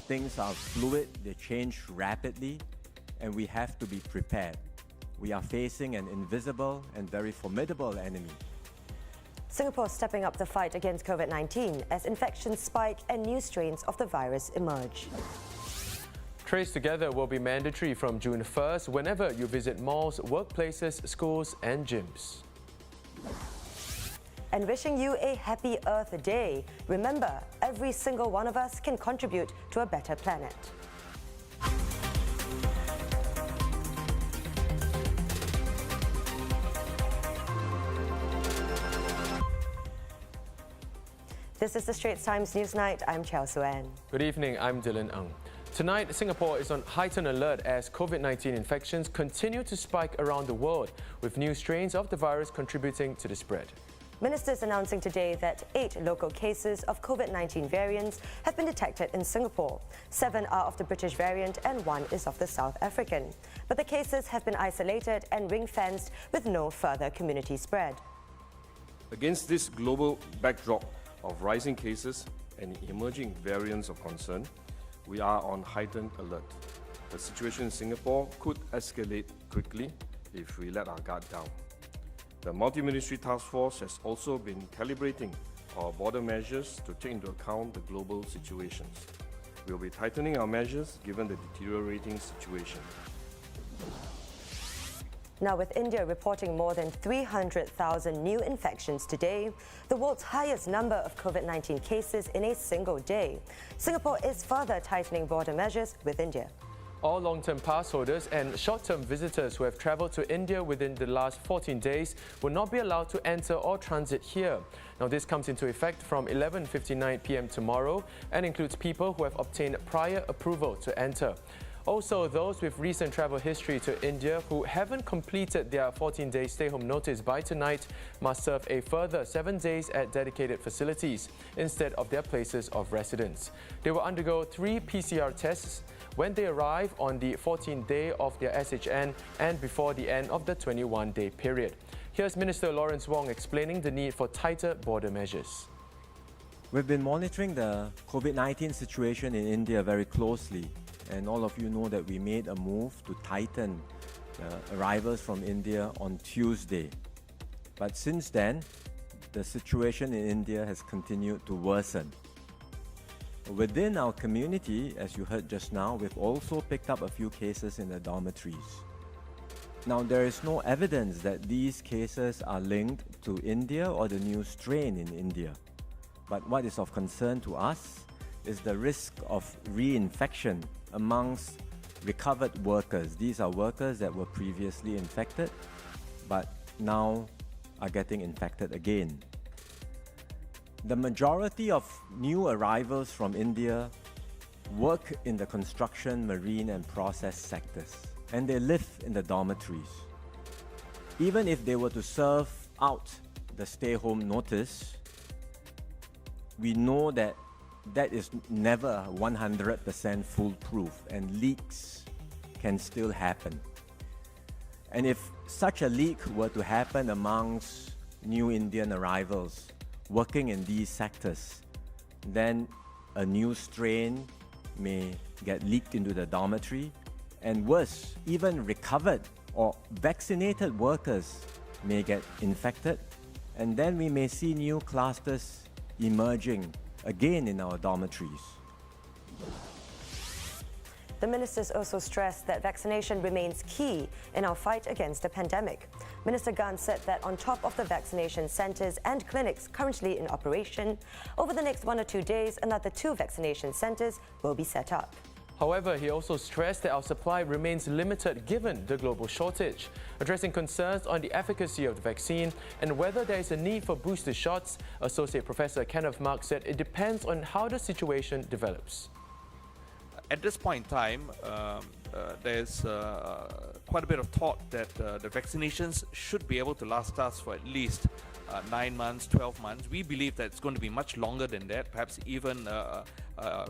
things are fluid, they change rapidly, and we have to be prepared. We are facing an invisible and very formidable enemy. Singapore stepping up the fight against COVID-19 as infections spike and new strains of the virus emerge. Trace Together will be mandatory from June 1st whenever you visit malls, workplaces, schools and gyms. And wishing you a happy Earth Day. Remember, every single one of us can contribute to a better planet. This is the Straits Times Newsnight. I'm Chao Suen. Good evening, I'm Dylan Ng. Tonight, Singapore is on heightened alert as COVID-19 infections continue to spike around the world, with new strains of the virus contributing to the spread. Ministers announcing today that 8 local cases of COVID-19 variants have been detected in Singapore. 7 are of the British variant and 1 is of the South African. But the cases have been isolated and ring-fenced with no further community spread. Against this global backdrop of rising cases and emerging variants of concern, we are on heightened alert. The situation in Singapore could escalate quickly if we let our guard down. The multi-ministry task force has also been calibrating our border measures to take into account the global situations. We will be tightening our measures given the deteriorating situation. Now, with India reporting more than 300,000 new infections today, the world's highest number of COVID-19 cases in a single day, Singapore is further tightening border measures with India. All long-term pass holders and short-term visitors who have travelled to India within the last 14 days will not be allowed to enter or transit here. Now, this comes into effect from 11:59 p.m. tomorrow and includes people who have obtained prior approval to enter. Also, those with recent travel history to India who haven't completed their 14-day stay-home notice by tonight must serve a further 7 days at dedicated facilities instead of their places of residence. They will undergo 3 PCR tests when they arrive on the 14th day of their SHN and before the end of the 21-day period. Here's Minister Lawrence Wong explaining the need for tighter border measures. We've been monitoring the COVID-19 situation in India very closely, and all of you know that we made a move to tighten arrivals from India on Tuesday. But since then, the situation in India has continued to worsen. Within our community, as you heard just now, we've also picked up a few cases in the dormitories. Now, there is no evidence that these cases are linked to India or the new strain in India. But what is of concern to us is the risk of reinfection amongst recovered workers. These are workers that were previously infected, but now are getting infected again. The majority of new arrivals from India work in the construction, marine and process sectors, and they live in the dormitories. Even if they were to serve out the stay-home notice, we know that that is never 100% foolproof and leaks can still happen. And if such a leak were to happen amongst new Indian arrivals working in these sectors, then a new strain may get leaked into the dormitory, and worse, even recovered or vaccinated workers may get infected, and then we may see new clusters emerging again in our dormitories. The ministers also stressed that vaccination remains key in our fight against the pandemic. Minister Gan said that on top of the vaccination centres and clinics currently in operation, over the next 1 or 2 days, another 2 vaccination centres will be set up. However, he also stressed that our supply remains limited given the global shortage. Addressing concerns on the efficacy of the vaccine and whether there is a need for booster shots, Associate Professor Kenneth Mark said it depends on how the situation develops. At this point in time, there's quite a bit of thought that the vaccinations should be able to last us for at least 9 months, 12 months. We believe that it's going to be much longer than that, perhaps even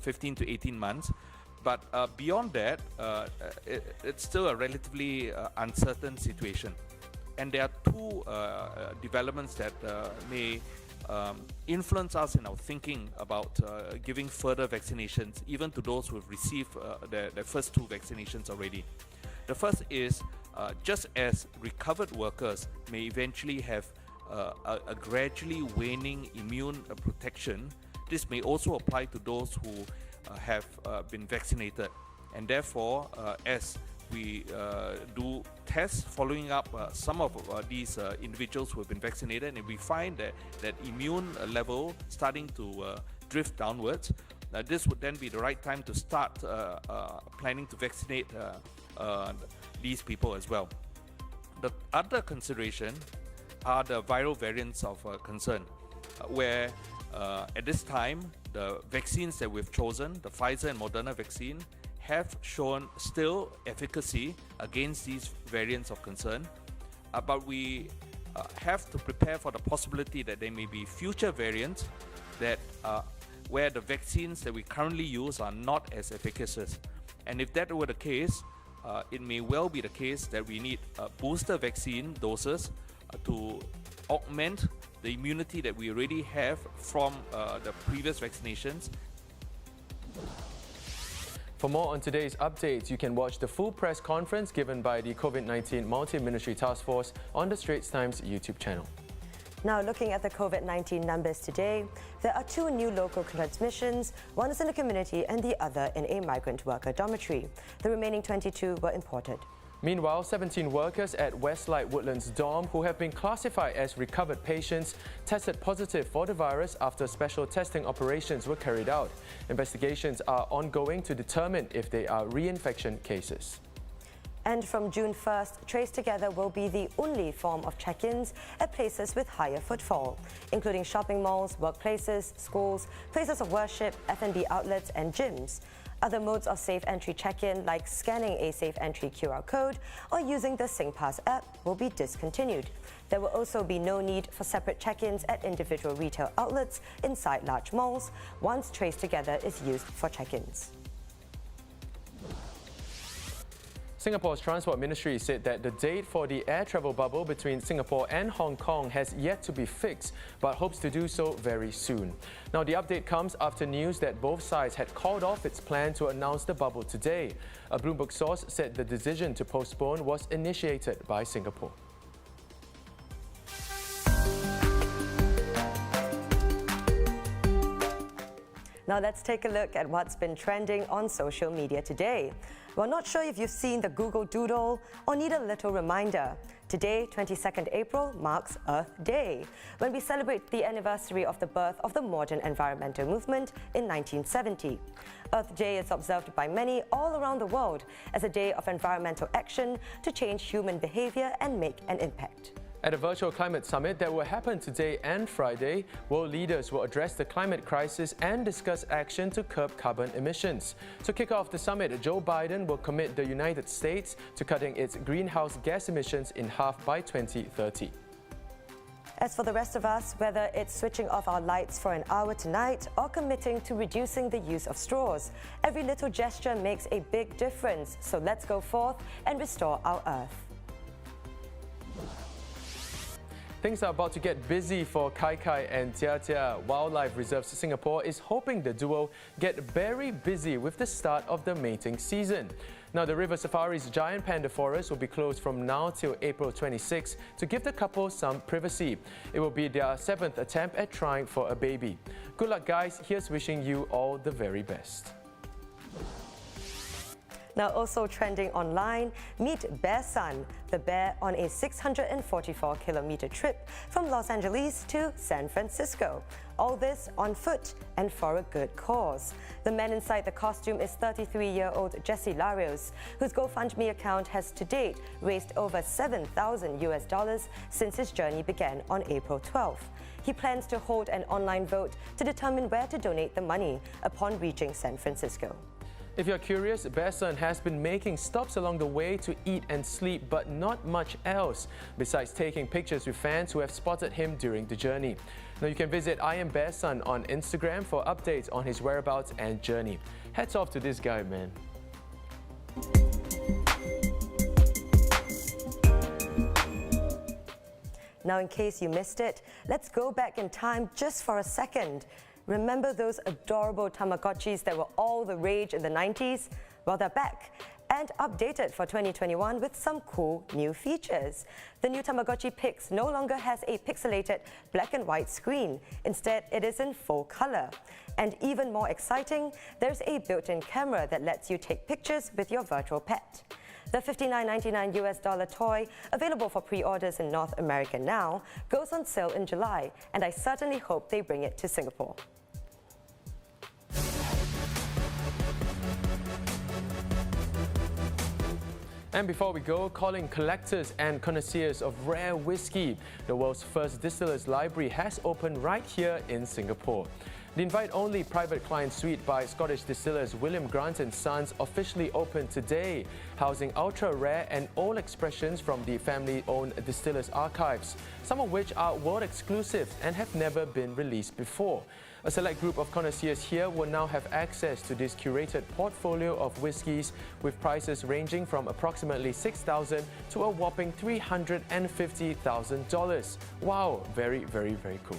15 to 18 months. But beyond that, it's still a relatively uncertain situation. And there are 2 developments that may influence us in our thinking about giving further vaccinations, even to those who have received their first 2 vaccinations already. The first is, just as recovered workers may eventually have a gradually waning immune protection, this may also apply to those who have been vaccinated. And therefore, as we do tests following up some of these individuals who have been vaccinated, and we find that immune level starting to drift downwards, this would then be the right time to start planning to vaccinate these people as well. The other consideration are the viral variants of concern, where at this time the vaccines that we've chosen, the Pfizer and Moderna vaccine, have shown still efficacy against these variants of concern, but we have to prepare for the possibility that there may be future variants that where the vaccines that we currently use are not as efficacious. And if that were the case, it may well be the case that we need booster vaccine doses to augment the immunity that we already have from the previous vaccinations. For more on today's updates, you can watch the full press conference given by the COVID-19 Multi-Ministry Task Force on the Straits Times YouTube channel. Now, looking at the COVID-19 numbers today, there are 2 new local transmissions. One is in the community and the other in a migrant worker dormitory. The remaining 22 were imported. Meanwhile, 17 workers at Westlight Woodlands dorm who have been classified as recovered patients tested positive for the virus after special testing operations were carried out. Investigations are ongoing to determine if they are reinfection cases. And from June 1st, Trace Together will be the only form of check-ins at places with higher footfall, including shopping malls, workplaces, schools, places of worship, F&B outlets and gyms. Other modes of safe entry check-in, like scanning a safe entry QR code or using the SingPass app, will be discontinued. There will also be no need for separate check-ins at individual retail outlets inside large malls once Trace Together is used for check-ins. Singapore's Transport Ministry said that the date for the air travel bubble between Singapore and Hong Kong has yet to be fixed, but hopes to do so very soon. Now, the update comes after news that both sides had called off its plan to announce the bubble today. A Bloomberg source said the decision to postpone was initiated by Singapore. Now let's take a look at what's been trending on social media today. We're not sure if you've seen the Google Doodle or need a little reminder. Today, 22nd April, marks Earth Day, when we celebrate the anniversary of the birth of the modern environmental movement in 1970. Earth Day is observed by many all around the world as a day of environmental action to change human behavior and make an impact. At a virtual climate summit that will happen today and Friday, world leaders will address the climate crisis and discuss action to curb carbon emissions. To kick off the summit, Joe Biden will commit the United States to cutting its greenhouse gas emissions in half by 2030. As for the rest of us, whether it's switching off our lights for an hour tonight or committing to reducing the use of straws, every little gesture makes a big difference. So let's go forth and restore our Earth. Things are about to get busy for Kai Kai and Jia Jia. Wildlife Reserves Singapore is hoping the duo get very busy with the start of the mating season. Now, the River Safari's giant panda forest will be closed from now till April 26 to give the couple some privacy. It will be their 7th attempt at trying for a baby. Good luck, guys. Here's wishing you all the very best. Now, also trending online, meet Bear Sun, the bear on a 644-kilometer trip from Los Angeles to San Francisco. All this on foot and for a good cause. The man inside the costume is 33-year-old Jesse Larios, whose GoFundMe account has to date raised over $7,000 since his journey began on April 12th. He plans to hold an online vote to determine where to donate the money upon reaching San Francisco. If you're curious, Bear Sun has been making stops along the way to eat and sleep, but not much else, besides taking pictures with fans who have spotted him during the journey. Now, you can visit I Am Bear Sun on Instagram for updates on his whereabouts and journey. Hats off to this guy, man. Now, in case you missed it, let's go back in time just for a second. Remember those adorable Tamagotchis that were all the rage in the 90s? Well, they're back and updated for 2021 with some cool new features. The new Tamagotchi Pix no longer has a pixelated black and white screen. Instead, it is in full color. And even more exciting, there's a built-in camera that lets you take pictures with your virtual pet. The $59.99 US toy, available for pre-orders in North America now, goes on sale in July, and I certainly hope they bring it to Singapore. And before we go, calling collectors and connoisseurs of rare whiskey, the world's first distillers library has opened right here in Singapore. The invite-only private client suite by Scottish distillers William Grant & Sons officially opened today, housing ultra-rare and old expressions from the family-owned distillers' archives, some of which are world exclusive and have never been released before. A select group of connoisseurs here will now have access to this curated portfolio of whiskies with prices ranging from approximately $6,000 to a whopping $350,000. Wow, very, very, very cool.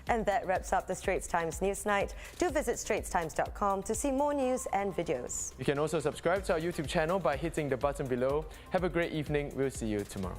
And that wraps up the Straits Times Newsnight. Do visit straitstimes.com to see more news and videos. You can also subscribe to our YouTube channel by hitting the button below. Have a great evening. We'll see you tomorrow.